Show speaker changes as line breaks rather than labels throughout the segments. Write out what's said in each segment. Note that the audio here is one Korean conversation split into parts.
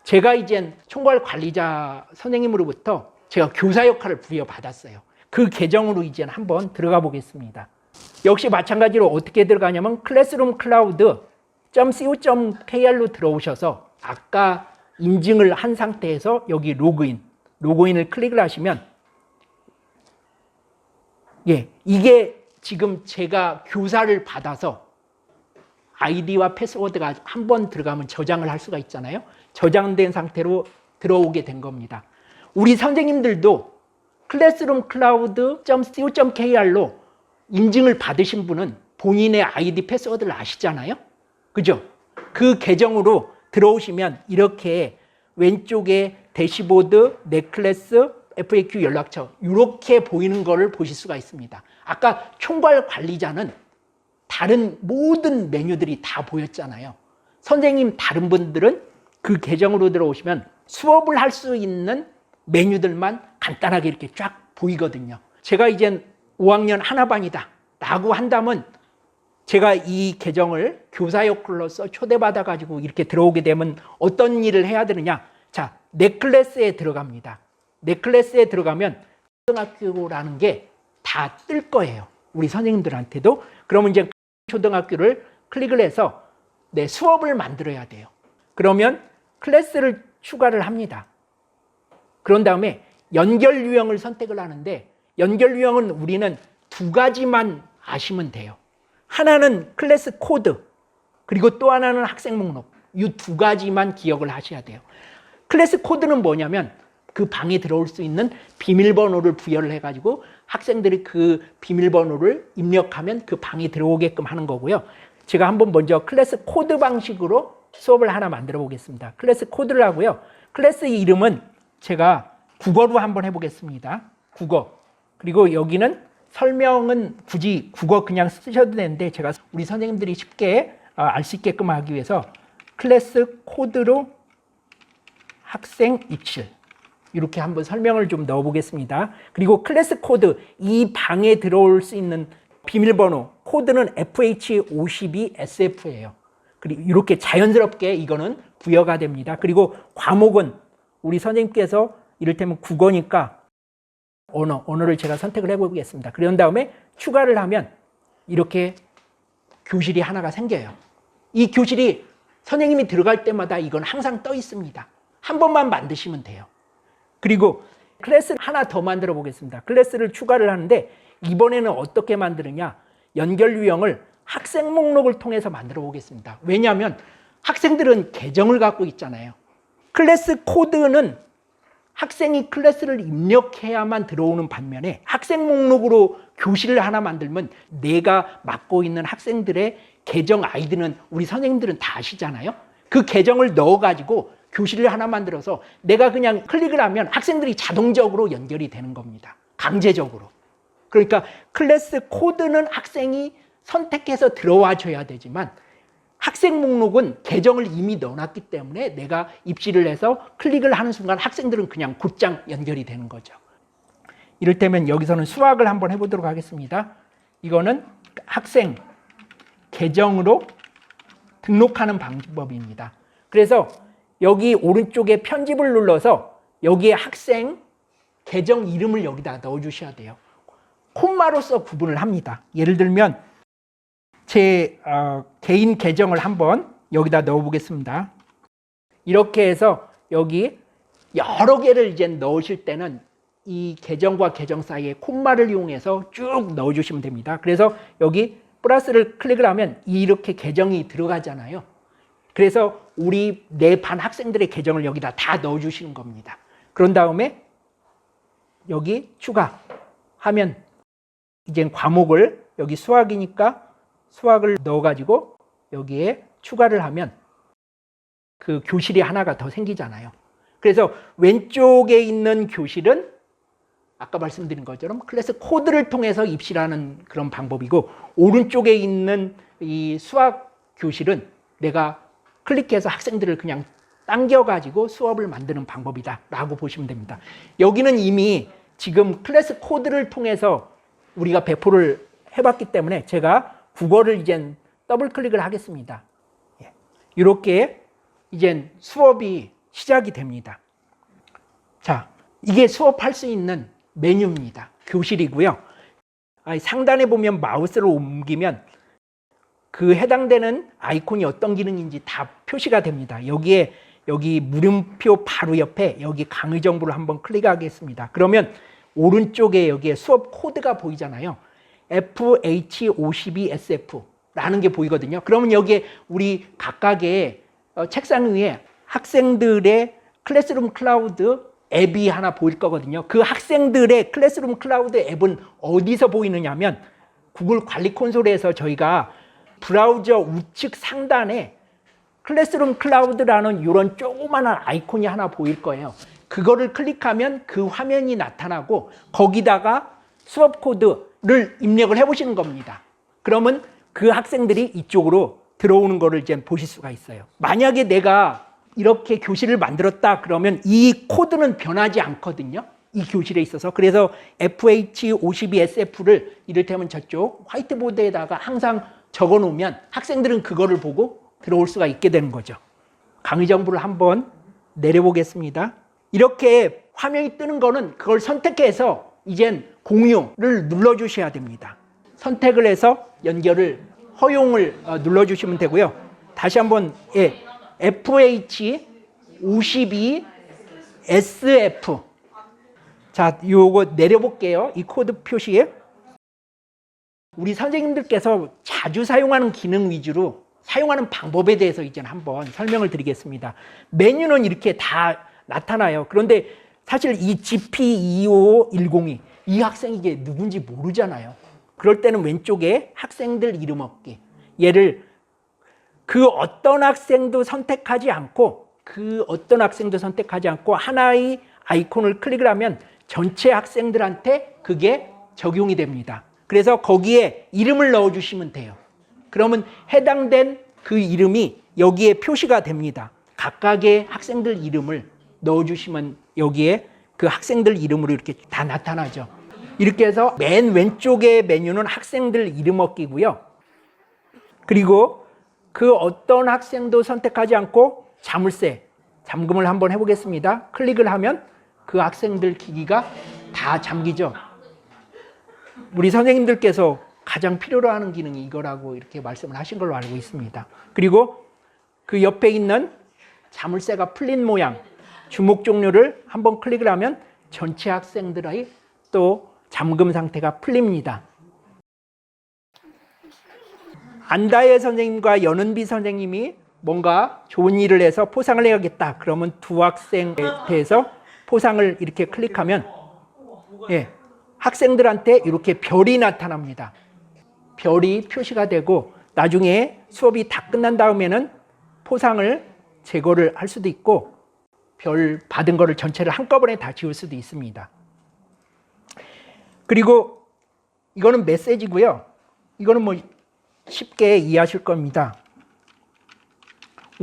제가 이젠 총괄 관리자 선생님으로부터 제가 교사 역할을 부여받았어요. 그 계정으로 이제 한번 들어가 보겠습니다. 역시 마찬가지로 어떻게 들어가냐면 클래스룸 클라우드.co.kr로 들어오셔서 아까 인증을 한 상태에서 여기 로그인을 클릭을 하시면 이게 지금 제가 교사를 받아서 아이디와 패스워드가 한번 들어가면 저장을 할 수가 있잖아요. 저장된 상태로 들어오게 된 겁니다. 우리 선생님들도 클래스룸 클라우드.co.kr로 인증을 받으신 분은 본인의 아이디 패스워드를 아시잖아요. 그죠? 그 계정으로 들어오시면 이렇게 왼쪽에 대시보드, 내 클래스, FAQ 연락처 이렇게 보이는 거를 보실 수가 있습니다. 아까 총괄 관리자는 다른 모든 메뉴들이 다 보였잖아요. 선생님 다른 분들은 그 계정으로 들어오시면 수업을 할 수 있는 메뉴들만 간단하게 이렇게 쫙 보이거든요. 제가 이젠 5학년 하나반이다 라고 한다면 제가 이 계정을 교사 역할로서 초대받아 가지고 이렇게 들어오게 되면 어떤 일을 해야 되느냐. 자, 내 클래스에 들어갑니다. 내 클래스에 들어가면 초등학교라는 게 다 뜰 거예요. 우리 선생님들한테도. 그러면 이제 초등학교를 클릭을 해서 내 수업을 만들어야 돼요. 그러면 클래스를 추가를 합니다. 그런 다음에 연결 유형을 선택을 하는데 연결 유형은 우리는 두 가지만 아시면 돼요. 하나는 클래스 코드, 그리고 또 하나는 학생 목록. 이 두 가지만 기억을 하셔야 돼요. 클래스 코드는 뭐냐면 그 방에 들어올 수 있는 비밀번호를 부여를 해가지고 학생들이 그 비밀번호를 입력하면 그 방에 들어오게끔 하는 거고요. 제가 한번 먼저 클래스 코드 방식으로 수업을 하나 만들어 보겠습니다. 클래스 코드를 하고요. 클래스 이름은 제가 국어로 한번 해보겠습니다. 국어. 그리고 여기는 설명은 굳이 국어 그냥 쓰셔도 되는데 제가 우리 선생님들이 쉽게 알 수 있게끔 하기 위해서 클래스 코드로 학생 입실 이렇게 한번 설명을 좀 넣어 보겠습니다. 그리고 클래스 코드, 이 방에 들어올 수 있는 비밀번호 코드는 FH52SF예요. 그리고 이렇게 자연스럽게 이거는 부여가 됩니다. 그리고 과목은 우리 선생님께서 이를테면 국어니까 언어를 제가 선택을 해보겠습니다. 그런 다음에 추가를 하면 이렇게 교실이 하나가 생겨요. 이 교실이 선생님이 들어갈 때마다 이건 항상 떠 있습니다. 한 번만 만드시면 돼요. 그리고 클래스 하나 더 만들어 보겠습니다. 클래스를 추가를 하는데 이번에는 어떻게 만드느냐. 연결 유형을 학생 목록을 통해서 만들어 보겠습니다. 왜냐하면 학생들은 계정을 갖고 있잖아요. 클래스 코드는 학생이 클래스를 입력해야만 들어오는 반면에 학생 목록으로 교실을 하나 만들면 내가 맡고 있는 학생들의 계정 아이디는 우리 선생님들은 다 아시잖아요. 그 계정을 넣어가지고 교실을 하나 만들어서 내가 그냥 클릭을 하면 학생들이 자동적으로 연결이 되는 겁니다. 강제적으로. 그러니까 클래스 코드는 학생이 선택해서 들어와 줘야 되지만 학생 목록은 계정을 이미 넣어놨기 때문에 내가 입실을 해서 클릭을 하는 순간 학생들은 그냥 곧장 연결이 되는 거죠. 이를테면 여기서는 수학을 한번 해보도록 하겠습니다. 이거는 학생 계정으로 등록하는 방법입니다. 그래서 여기 오른쪽에 편집을 눌러서 여기에 학생 계정 이름을 여기다 넣어주셔야 돼요. 콤마로서 구분을 합니다. 예를 들면 제 개인 계정을 한번 여기다 넣어보겠습니다. 이렇게 해서 여기 여러 개를 이제 넣으실 때는 이 계정과 계정 사이에 콤마를 이용해서 쭉 넣어주시면 됩니다. 그래서 여기 플러스를 클릭을 하면 이렇게 계정이 들어가잖아요. 그래서 우리 내 반 학생들의 계정을 여기다 다 넣어주시는 겁니다. 그런 다음에 여기 추가하면 이제 과목을 여기 수학이니까 수학을 넣어가지고 여기에 추가를 하면 그 교실이 하나가 더 생기잖아요. 그래서 왼쪽에 있는 교실은 아까 말씀드린 것처럼 클래스 코드를 통해서 입실하는 그런 방법이고 오른쪽에 있는 이 수학 교실은 내가 클릭해서 학생들을 그냥 당겨가지고 수업을 만드는 방법이다 라고 보시면 됩니다. 여기는 이미 지금 클래스 코드를 통해서 우리가 배포를 해봤기 때문에 제가 국어를 이제 더블 클릭을 하겠습니다. 이렇게 이제 수업이 시작이 됩니다. 자, 이게 수업할 수 있는 메뉴입니다. 교실이고요. 상단에 보면 마우스를 옮기면 그 해당되는 아이콘이 어떤 기능인지 다 표시가 됩니다. 여기 물음표 바로 옆에 여기 강의 정보를 한번 클릭하겠습니다. 그러면 오른쪽에 여기에 수업 코드가 보이잖아요. FH52SF 라는 게 보이거든요. 그러면 여기에 우리 각각의 책상 위에 학생들의 클래스룸 클라우드 앱이 하나 보일 거거든요. 그 학생들의 클래스룸 클라우드 앱은 어디서 보이느냐면 구글 관리 콘솔에서 저희가 브라우저 우측 상단에 클래스룸 클라우드라는 이런 조그마한 아이콘이 하나 보일 거예요. 그거를 클릭하면 그 화면이 나타나고 거기다가 수업 코드를 입력을 해보시는 겁니다. 그러면 그 학생들이 이쪽으로 들어오는 거를 이제 보실 수가 있어요. 만약에 내가 이렇게 교실을 만들었다 그러면 이 코드는 변하지 않거든요. 이 교실에 있어서. 그래서 FH52SF를 이를테면 저쪽 화이트보드에다가 항상 적어 놓으면 학생들은 그거를 보고 들어올 수가 있게 되는 거죠. 강의 정보를 한번 내려보겠습니다. 이렇게 화면이 뜨는 거는 그걸 선택해서 이젠 공유를 눌러주셔야 됩니다. 선택을 해서 연결을 허용을 눌러주시면 되고요. 다시 한번 FH52SF 자, 요거 내려볼게요. 이 코드 표시에 우리 선생님들께서 자주 사용하는 기능 위주로 사용하는 방법에 대해서 이제 한번 설명을 드리겠습니다. 메뉴는 이렇게 다 나타나요. 그런데 사실 이 GP25102 이 학생이 이게 누군지 모르잖아요. 그럴 때는 왼쪽에 학생들 이름 얻기 얘를 그 어떤 학생도 선택하지 않고 하나의 아이콘을 클릭을 하면 전체 학생들한테 그게 적용이 됩니다. 그래서 거기에 이름을 넣어주시면 돼요. 그러면 해당된 그 이름이 여기에 표시가 됩니다. 각각의 학생들 이름을 넣어주시면 여기에 그 학생들 이름으로 이렇게 다 나타나죠. 이렇게 해서 맨 왼쪽의 메뉴는 학생들 이름 얻기고요. 그리고 그 어떤 학생도 선택하지 않고 자물쇠, 잠금을 한번 해보겠습니다. 클릭을 하면 그 학생들 기기가 다 잠기죠. 우리 선생님들께서 가장 필요로 하는 기능이 이거라고 이렇게 말씀을 하신 걸로 알고 있습니다. 그리고 그 옆에 있는 자물쇠가 풀린 모양, 주목 종료를 한번 클릭을 하면 전체 학생들의 또 잠금 상태가 풀립니다. 안다혜 선생님과 연은비 선생님이 뭔가 좋은 일을 해서 포상을 해야겠다. 그러면 두 학생에 대해서 포상을 이렇게 클릭하면 학생들한테 이렇게 별이 나타납니다. 별이 표시가 되고 나중에 수업이 다 끝난 다음에는 포상을 제거를 할 수도 있고 별 받은 거를 전체를 한꺼번에 다 지울 수도 있습니다. 그리고 이거는 메시지고요. 이거는 뭐 쉽게 이해하실 겁니다.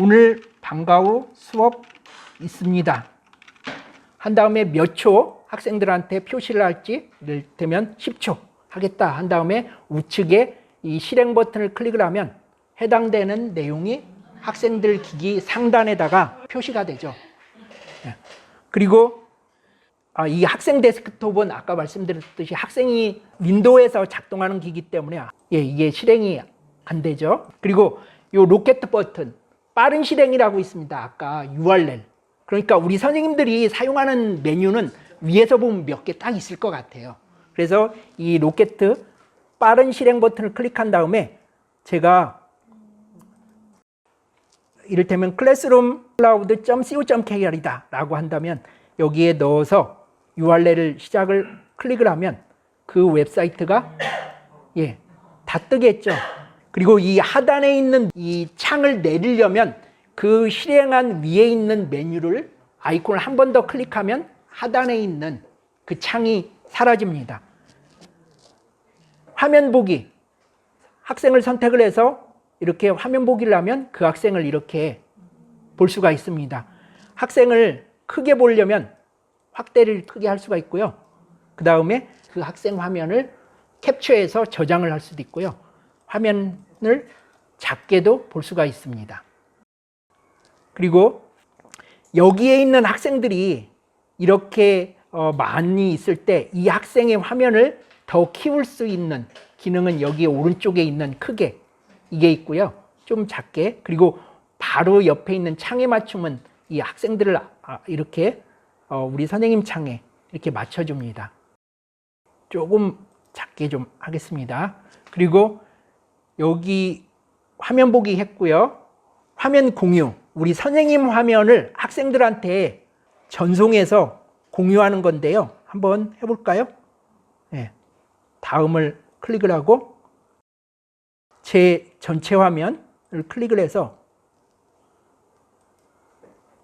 오늘 방과 후 수업 있습니다. 한 다음에 몇 초 학생들한테 표시를 할지 이를테면 10초 하겠다 한 다음에 우측에 이 실행 버튼을 클릭을 하면 해당되는 내용이 학생들 기기 상단에다가 표시가 되죠. 그리고 이 학생 데스크톱은 아까 말씀드렸듯이 학생이 윈도우에서 작동하는 기기 때문에 이게 실행이 안 되죠. 그리고 이 로켓 버튼 빠른 실행이라고 있습니다. 아까 URL. 그러니까 우리 선생님들이 사용하는 메뉴는 위에서 보면 몇 개 딱 있을 것 같아요. 그래서 이 로켓 빠른 실행 버튼을 클릭한 다음에 제가 이를테면 classroom.cloud.kr이다 라고 한다면 여기에 넣어서 URL을 시작을 클릭을 하면 그 웹사이트가 다 뜨겠죠. 그리고 이 하단에 있는 이 창을 내리려면 그 실행한 위에 있는 메뉴를 아이콘을 한 번 더 클릭하면 하단에 있는 그 창이 사라집니다. 화면 보기, 학생을 선택을 해서 이렇게 화면 보기를 하면 그 학생을 이렇게 볼 수가 있습니다. 학생을 크게 보려면 확대를 크게 할 수가 있고요. 그 다음에 그 학생 화면을 캡처해서 저장을 할 수도 있고요. 화면을 작게도 볼 수가 있습니다. 그리고 여기에 있는 학생들이 이렇게 많이 있을 때 이 학생의 화면을 더 키울 수 있는 기능은 여기 오른쪽에 있는 크게 이게 있고요. 좀 작게. 그리고 바로 옆에 있는 창에 맞춤은 이 학생들을 이렇게 우리 선생님 창에 이렇게 맞춰줍니다. 조금 작게 좀 하겠습니다. 그리고 여기 화면 보기 했고요. 화면 공유. 우리 선생님 화면을 학생들한테 전송해서 공유하는 건데요. 한번 해볼까요? 네. 다음을 클릭을 하고 제 전체 화면을 클릭을 해서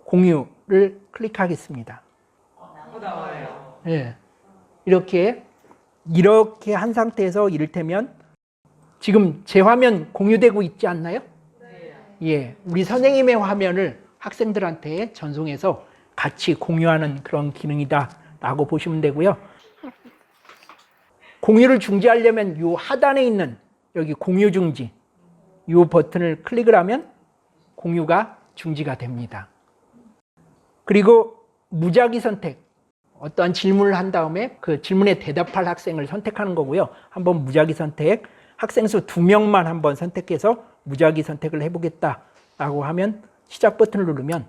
공유를 클릭하겠습니다.
나와요.
네. 이렇게 한 상태에서 이를테면 지금 제 화면 공유되고 있지 않나요?
네.
예, 우리 선생님의 화면을 학생들한테 전송해서 같이 공유하는 그런 기능이다 라고 보시면 되고요. 공유를 중지하려면 이 하단에 있는 여기 공유 중지 이 버튼을 클릭을 하면 공유가 중지가 됩니다. 그리고 무작위 선택, 어떠한 질문을 한 다음에 그 질문에 대답할 학생을 선택하는 거고요. 한번 무작위 선택, 학생 수 2명만 한번 선택해서 무작위 선택을 해보겠다라고 하면 시작 버튼을 누르면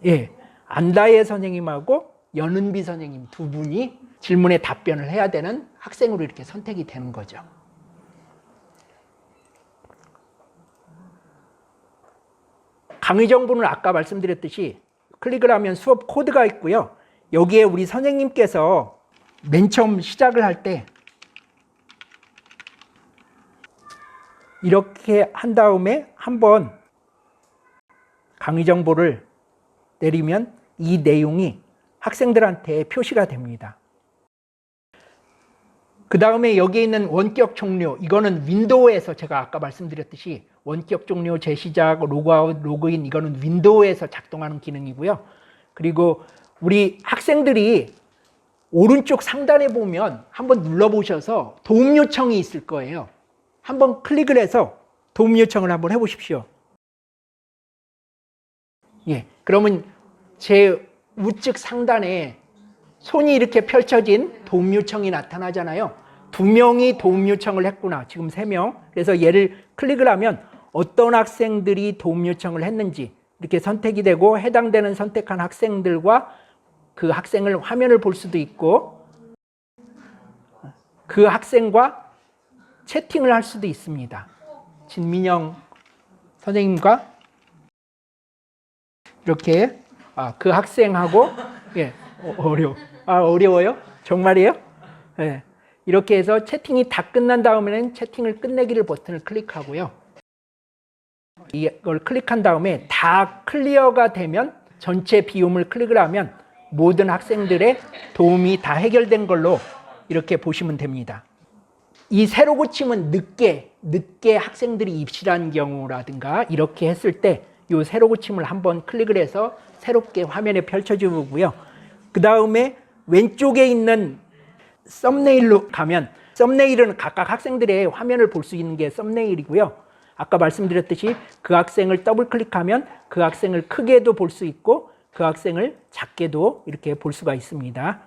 예, 안다혜 선생님하고 연은비 선생님 두 분이 질문에 답변을 해야 되는 학생으로 이렇게 선택이 되는 거죠. 강의 정보는 아까 말씀드렸듯이 클릭을 하면 수업 코드가 있고요. 여기에 우리 선생님께서 맨 처음 시작을 할 때 이렇게 한 다음에 한번 강의 정보를 내리면 이 내용이 학생들한테 표시가 됩니다. 그 다음에 여기에 있는 원격 종료, 이거는 윈도우에서 제가 아까 말씀드렸듯이 원격 종료, 재시작, 로그아웃, 로그인 이거는 윈도우에서 작동하는 기능이고요. 그리고 우리 학생들이 오른쪽 상단에 보면 한번 눌러보셔서 도움 요청이 있을 거예요. 한번 클릭을 해서 도움 요청을 한번 해보십시오. 예, 그러면 제 우측 상단에 손이 이렇게 펼쳐진 도움 요청이 나타나잖아요. 2명이 도움 요청을 했구나. 지금 3명. 그래서 얘를 클릭을 하면 어떤 학생들이 도움 요청을 했는지 이렇게 선택이 되고 해당되는 선택한 학생들과 그 학생을 화면을 볼 수도 있고 그 학생과 채팅을 할 수도 있습니다. 진민영 선생님과 이렇게 그 학생하고 예, 어려워요? 정말이에요? 예. 이렇게 해서 채팅이 다 끝난 다음에는 채팅을 끝내기를 버튼을 클릭하고요. 이걸 클릭한 다음에 다 클리어가 되면 전체 비움을 클릭을 하면 모든 학생들의 도움이 다 해결된 걸로 이렇게 보시면 됩니다. 이 세로 고침은 늦게 학생들이 입실한 경우라든가 이렇게 했을 때 이 세로 고침을 한번 클릭을 해서 새롭게 화면에 펼쳐주고요. 그 다음에 왼쪽에 있는 썸네일로 가면 썸네일은 각각 학생들의 화면을 볼 수 있는 게 썸네일이고요. 아까 말씀드렸듯이 그 학생을 더블 클릭하면 그 학생을 크게도 볼 수 있고 그 학생을 작게도 이렇게 볼 수가 있습니다.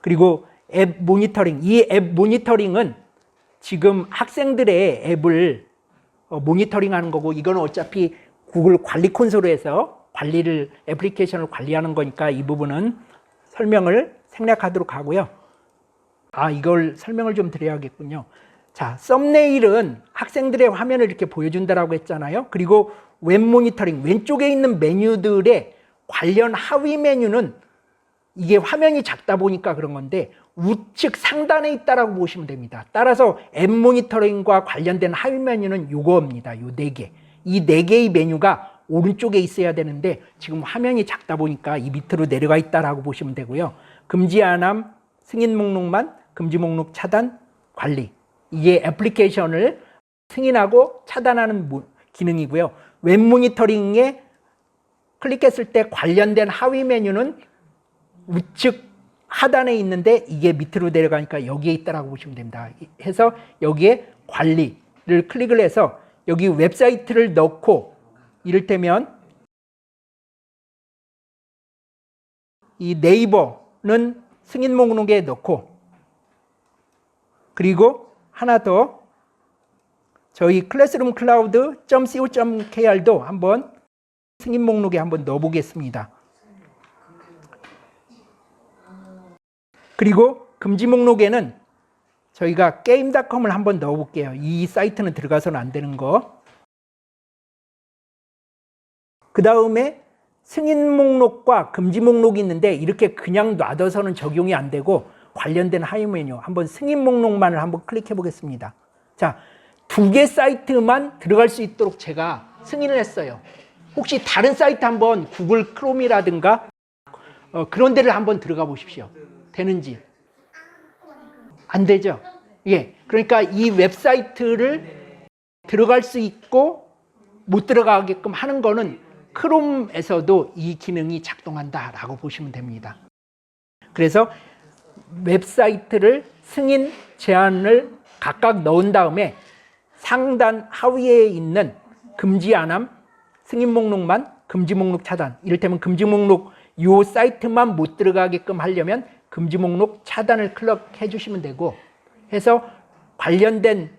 그리고 앱 모니터링, 이 앱 모니터링은 지금 학생들의 앱을 모니터링하는 거고 이거는 어차피 구글 관리 콘솔에서 애플리케이션을 관리하는 거니까 이 부분은 설명을 생략하도록 하고요. 이걸 설명을 좀 드려야겠군요. 자, 썸네일은 학생들의 화면을 이렇게 보여준다라고 했잖아요. 그리고 웹 모니터링, 왼쪽에 있는 메뉴들의 관련 하위 메뉴는 이게 화면이 작다 보니까 그런 건데 우측 상단에 있다라고 보시면 됩니다. 따라서 앱 모니터링과 관련된 하위 메뉴는 요거입니다. 요 4개. 이 4개의 메뉴가 오른쪽에 있어야 되는데 지금 화면이 작다 보니까 이 밑으로 내려가 있다라고 보시면 되고요. 금지 안함, 승인 목록만, 금지 목록 차단, 관리. 이게 애플리케이션을 승인하고 차단하는 기능이고요. 웹 모니터링에 클릭했을 때 관련된 하위 메뉴는 우측 하단에 있는데 이게 밑으로 내려가니까 여기에 있다라고 보시면 됩니다. 해서 여기에 관리를 클릭을 해서 여기 웹사이트를 넣고 이를테면 이 네이버는 승인 목록에 넣고, 그리고 하나 더 저희 클래스룸 클라우드.co.kr도 한번 승인 목록에 한번 넣어보겠습니다. 그리고 금지 목록에는 저희가 게임.com을 한번 넣어볼게요. 이 사이트는 들어가서는 안 되는 거. 그 다음에 승인 목록과 금지 목록이 있는데 이렇게 그냥 놔둬서는 적용이 안 되고 관련된 하위 메뉴 한번 승인 목록만을 한번 클릭해 보겠습니다. 자, 2개 사이트만 들어갈 수 있도록 제가 승인을 했어요. 혹시 다른 사이트 한번 구글 크롬이라든가 그런 데를 한번 들어가 보십시오. 되는지. 안 되죠? 예. 그러니까 이 웹사이트를 들어갈 수 있고 못 들어가게끔 하는 거는 크롬에서도 이 기능이 작동한다라고 보시면 됩니다. 그래서 웹사이트를 승인 제한을 각각 넣은 다음에 상단 하위에 있는 금지 안함, 승인 목록만, 금지 목록 차단. 이를테면 금지 목록 이 사이트만 못 들어가게끔 하려면 금지 목록 차단을 클릭해 주시면 되고, 해서 관련된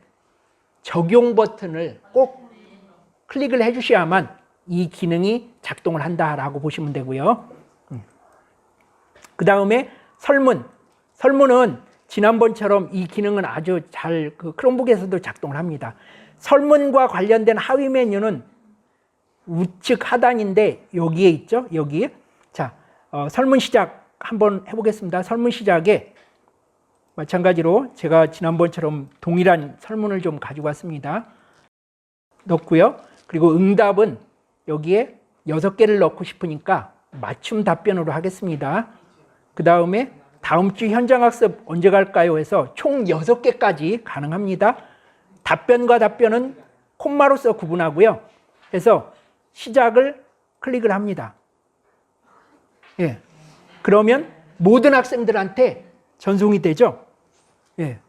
적용 버튼을 꼭 클릭을 해 주셔야만 이 기능이 작동을 한다라고 보시면 되고요. 그 다음에 설문은 지난번처럼 이 기능은 아주 잘 크롬북에서도 작동을 합니다. 설문과 관련된 하위 메뉴는 우측 하단인데 여기에 있죠. 여기. 자, 설문 시작 한번 해보겠습니다. 설문 시작에 마찬가지로 제가 지난번처럼 동일한 설문을 좀 가지고 왔습니다. 넣고요. 그리고 응답은 여기에 6개를 넣고 싶으니까 맞춤 답변으로 하겠습니다. 그 다음에 다음 주 현장학습 언제 갈까요? 해서 총 6개까지 가능합니다. 답변과 답변은 콤마로서 구분하고요. 해서 시작을 클릭을 합니다. 예. 그러면 모든 학생들한테 전송이 되죠? 예.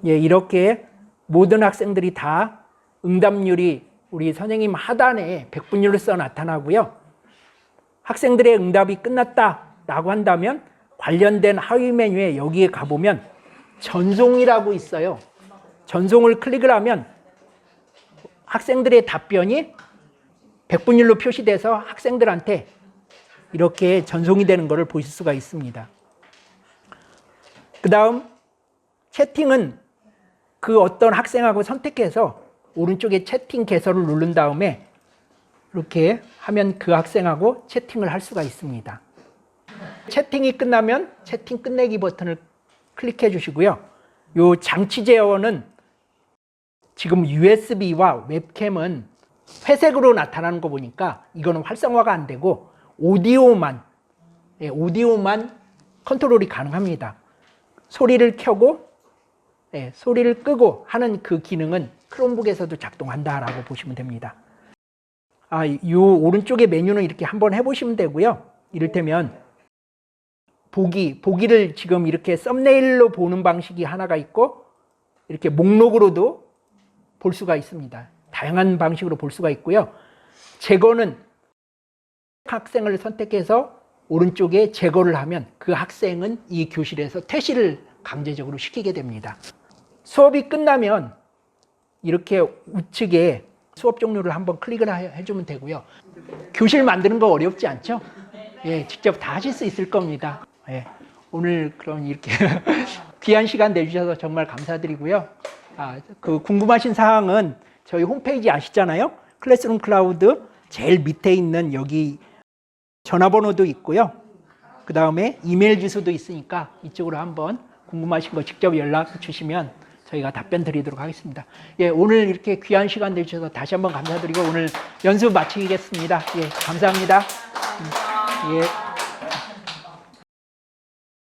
예, 이렇게 모든 학생들이 다 응답률이 우리 선생님 하단에 백분율로 써 나타나고요. 학생들의 응답이 끝났다라고 한다면 관련된 하위 메뉴에 여기에 가보면 전송이라고 있어요. 전송을 클릭을 하면 학생들의 답변이 백분율로 표시돼서 학생들한테 이렇게 전송이 되는 것을 보실 수가 있습니다. 그 다음 채팅은 그 어떤 학생하고 선택해서 오른쪽에 채팅 개설을 누른 다음에 이렇게 하면 그 학생하고 채팅을 할 수가 있습니다. 채팅이 끝나면 채팅 끝내기 버튼을 클릭해 주시고요. 요 장치 제어는 지금 USB와 웹캠은 회색으로 나타나는 거 보니까 이거는 활성화가 안 되고 오디오만 컨트롤이 가능합니다. 소리를 켜고 소리를 끄고 하는 그 기능은 크롬북에서도 작동한다라고 보시면 됩니다. 이 오른쪽의 메뉴는 이렇게 한번 해보시면 되고요. 이를테면 보기를 지금 이렇게 썸네일로 보는 방식이 하나가 있고 이렇게 목록으로도 볼 수가 있습니다. 다양한 방식으로 볼 수가 있고요. 제거는 학생을 선택해서 오른쪽에 제거를 하면 그 학생은 이 교실에서 퇴실을 강제적으로 시키게 됩니다. 수업이 끝나면 이렇게 우측에 수업 종료를 한번 클릭을 해주면 되고요. 교실 만드는 거 어렵지 않죠? 예, 직접 다 하실 수 있을 겁니다. 예, 오늘 그럼 이렇게 귀한 시간 내주셔서 정말 감사드리고요. 그 궁금하신 사항은 저희 홈페이지 아시잖아요? 클래스룸 클라우드 제일 밑에 있는 여기 전화번호도 있고요. 그 다음에 이메일 주소도 있으니까 이쪽으로 한번 궁금하신 거 직접 연락 주시면 저희가 답변 드리도록 하겠습니다. 예, 오늘 이렇게 귀한 시간 내주셔서 다시 한번 감사드리고 오늘 연습 마치겠습니다. 예, 감사합니다. 예.